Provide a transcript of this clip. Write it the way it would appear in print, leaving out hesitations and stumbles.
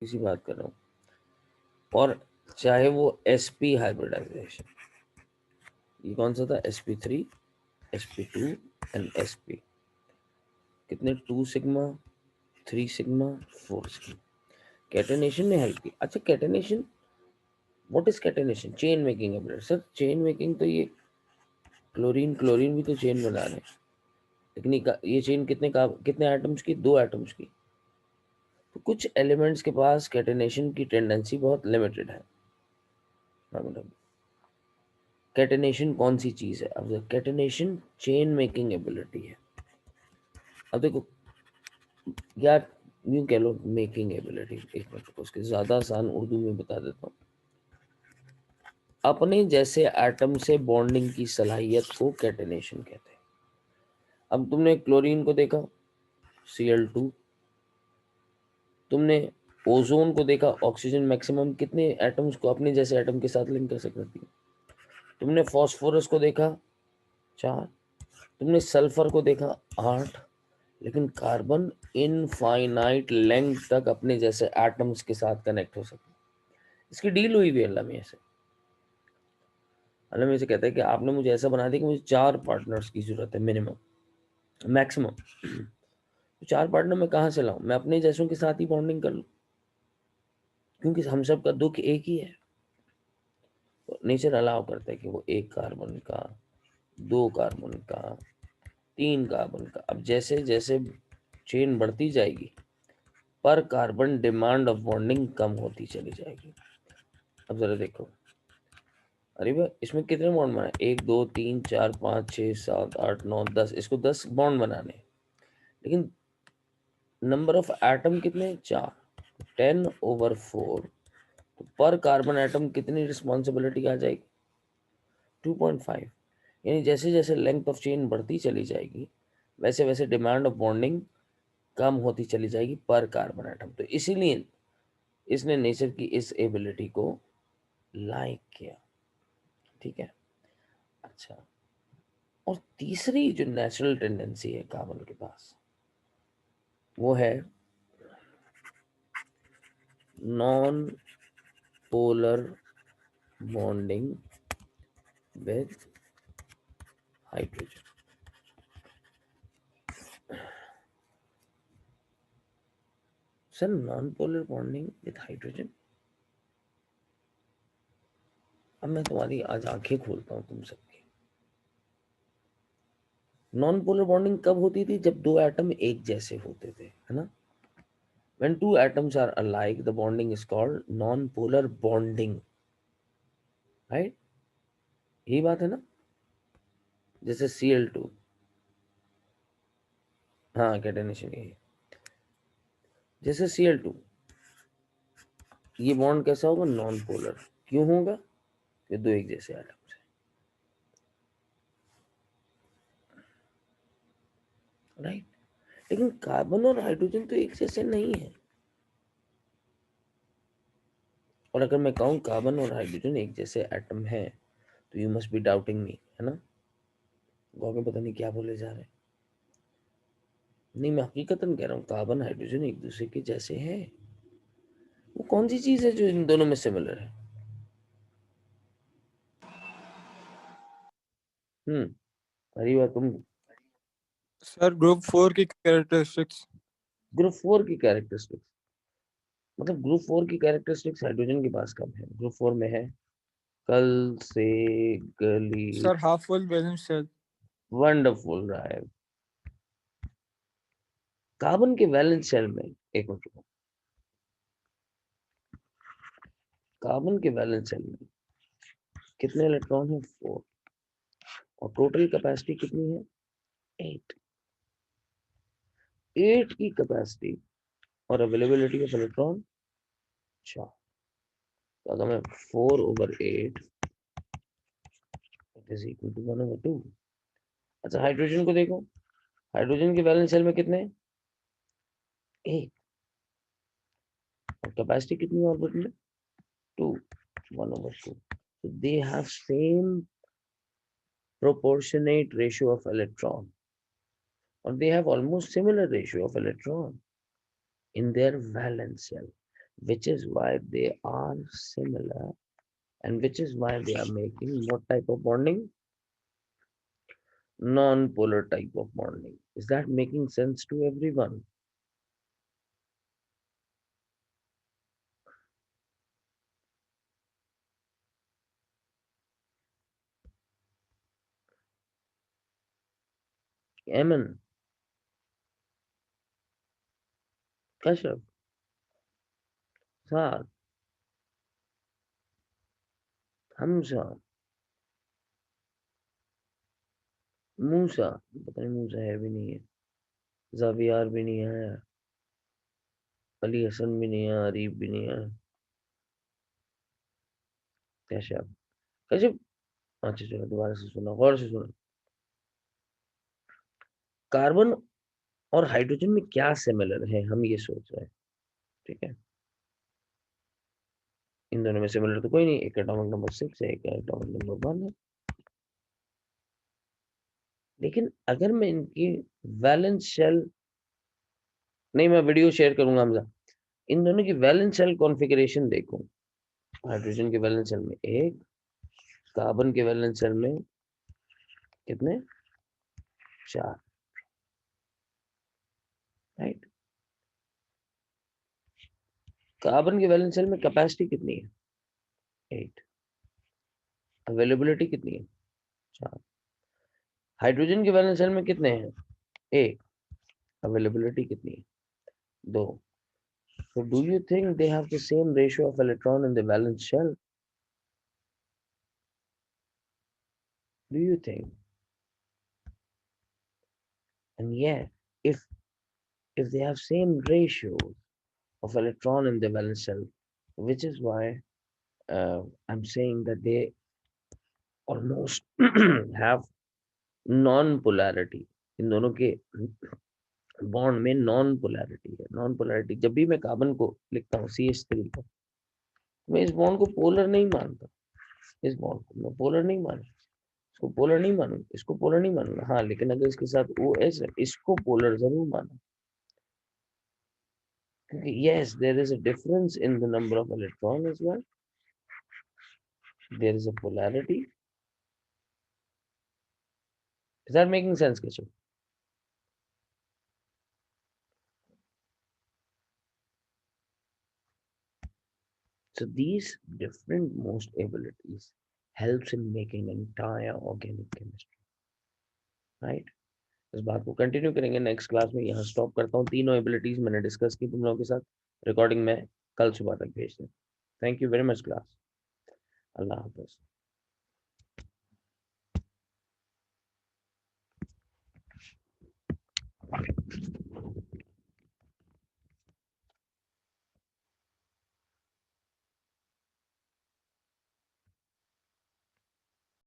इसी बात कर रहा हूँ। और चाहे वो sp हाइब्रिडाइजेशन, ये कौन सा था, sp3 sp2 एंड sp, कितने 2 सिग्मा 3 सिग्मा 4 सिग्मा, कैटेनेशन ने हेल्प की। अच्छा catenation, what is catenation? Chain making ability. Sir chain making तो ये क्लोरीन क्लोरीन भी तो चेन बना रहे हैं, लेकिन ये चेन कितने एटम्स की, 2 एटम्स की। तो कुछ एलिमेंट्स के पास कैटेनेशन की टेंडेंसी बहुत लिमिटेड है। मतलब कैटेनेशन कौन सी चीज है? अब कैटेनेशन चेन मेकिंग एबिलिटी है। अब देखो यार, यूं कह लो मेकिंग एबिलिटी, एक मिनट उसके ज्यादा आसान उर्दू में बता देता हूँ। अपने जैसे एटम से बॉन्डिंग की सलाहियत को कैटेनेशन कहते हैं। अब तुमने क्लोरीन को देखा, Cl2, तुमने ओजोन को देखा, ऑक्सीजन मैक्सिमम कितने एटम्स को अपने जैसे एटम के साथ लिंक कर सकती है। तुमने फास्फोरस को देखा, 4। तुमने सल्फर को देखा, 8। लेकिन कार्बन इनफाइनाइट लेंथ तक अपने जैसे एटम्स के साथ कनेक्ट हो सकता है। इसकी डील हुई भी अल्लाह मियां से। अल्लाह मियां से कहता है कि आपने मुझे ऐसा बना दिया कि मुझे 4 पार्टनर्स की जरूरत है मिनिमम, मैक्सिमम। तो 4 पार्टनर मैं कहाँ से लाऊं? मैं अपने जैसों के साथ ही बॉन्डिंग कर लूं, क्योंकि हम सब का दुख एक ही है। तो नेचर अलाउ करता है कि वो 1 कार्बन का, 2 कार्बन का, 3 कार्बन का। अब जैसे जैसे चेन बढ़ती जाएगी, पर कार्बन डिमांड ऑफ बॉन्डिंग कम होती चली जाएगी। अब जरा देखो, अरे भाई इसमें कितने बॉन्ड बनाए, 1 2 3 4 5 6 7 8 9 10, इसको 10 बॉन्ड बनाने, लेकिन नंबर ऑफ एटम कितने, 4, 10/4। तो पर कार्बन एटम कितनी रिस्पॉन्सिबिलिटी आ जाएगी, 2.5। यानी जैसे जैसे लेंथ ऑफ चेन बढ़ती चली जाएगी, वैसे वैसे डिमांड ऑफ बॉन्डिंग कम होती चली जाएगी पर कार्बन एटम। तो इसीलिए इसने नेचर की इस एबिलिटी को लाइक किया। ठीक है। अच्छा, और तीसरी जो नेचुरल टेंडेंसी है कार्बन के पास, वो है non polar bonding with hydrogen. Sir non polar bonding with hydrogen, अब मैं तुम्हारी आज आंखें खोलता हूं तुम सबकी। नॉन पोलर बॉन्डिंग कब होती थी? जब 2 एटम एक जैसे होते थे, है ना। When 2 atoms are alike, the bonding is called non-polar bonding, right? यही बात है ना। जैसे Cl2, हाँ कैटेनेशन यही। जैसे Cl2, ये बॉन्ड कैसा होगा, नॉन पोलर। क्यों होगा? ये 2 एक जैसे एटम्स है, राइट। लेकिन कार्बन और हाइड्रोजन तो एक जैसे नहीं है। और अगर मैं कहूँ कार्बन और हाइड्रोजन एक जैसे एटम है, तो यू मस्ट बी डाउटिंग मी, है ना। गॉगल पता नहीं क्या बोले जा रहे हैं। नहीं, मैं हकीकतन कह रहा हूँ, कार्बन हाइड्रोजन एक दूसरे के जैसे हैं। वो कौन सी चीज है जो इन दोनों में सिमिलर है? अरे बात तुम, सर ग्रुप 4 की कैरेक्टरिस्टिक्स। ग्रुप 4 की कैरेक्टरिस्टिक्स, मतलब ग्रुप 4 की कैरेक्टरिस्टिक्स हाइड्रोजन के पास कब है? ग्रुप 4 में है कल से गली। Sir half full balance sale. Wonderful रहा है। कार्बन के वैलेंस शेल में, एक मिनट रुको, कार्बन के वैलेंस शेल में कितने इलेक्ट्रॉन है, 4। और टोटल कैपेसिटी कितनी है, 8। 8 की कैपेसिटी और अवेलेबिलिटी ऑफ इलेक्ट्रॉन 4। तो अगर मैं 4/8 इट इज इक्वल टू 1/2। अच्छा हाइड्रोजन को देखो, हाइड्रोजन के वैलेंस शेल में कितने, 8। और कैपेसिटी कितनी है ऑर्बिट में, 2, 1/2। So they have same proportionate ratio of electron, or they have almost similar ratio of electron in their valence shell. which is why they are similar, and which is why they are making what type of bonding? Non-polar type of bonding. Is that making sense to everyone? Amen. Kashyap, Saad, Hamza, मूसा, पता नहीं मूसा है भी नहीं है, जावियार भी नहीं है, अली हसन भी नहीं है, आरिफ भी नहीं है, कैशव, कैशव। अच्छा चलो दोबारा से सुना, गौर से सुना। कार्बन और हाइड्रोजन में क्या सिमिलर है, हम ये सोच रहे हैं, ठीक है। इन दोनों में सिमिलर तो कोई नहीं, एक एटॉमिक नंबर 6 है, एक एटॉमिक नंबर 1 है। लेकिन अगर मैं इनकी वैलेंस शेल, नहीं मैं वीडियो शेयर करूंगा हमजा, इन दोनों की वैलेंस शेल कॉन्फ़िगरेशन देखो, हाइड्रोजन के वैलेंस शेल में एक, कार्बन के वैलेंस शेल में कितने? 4, राइट। कार्बन के वैलेंस शेल में कैपेसिटी कितनी है? 8। अवेलेबिलिटी कितनी है? 4। हाइड्रोजन के वैलेंस शेल में कितने हैं? 1। अवेलेबिलिटी कितनी है? 2। So do you think they have the same ratio of electron in the valence shell? Do you think? And yeah, if they have same ratio of electron in the valence shell, which is why I'm saying that they almost have non-polarity. इन दोनों के bond में non polarity है। Non polarity, जब भी मैं carbon को लिखता हूँ CH3 को, मैं इस बॉन्ड को पोलर नहीं मानता, इस बॉन्ड को मैं पोलर नहीं मानता, इसको पोलर नहीं मानूंगा, इसको पोलर नहीं मानूंगा। हाँ, लेकिन अगर इसके साथ OH है, इसको पोलर जरूर मानो, क्योंकि yes, there is a difference in the number of electron as well. There is a polarity. Is that making sense, Keshav? So these different most abilities helps in making entire organic chemistry, right? इस बात को continue करेंगे next class में। यहाँ stop करता हूँ। तीनों abilities मैंने डिस्कस की तुम लोगों के साथ, रिकॉर्डिंग में कल सुबह तक भेज दें। Thank you very much class. Allah Hafiz.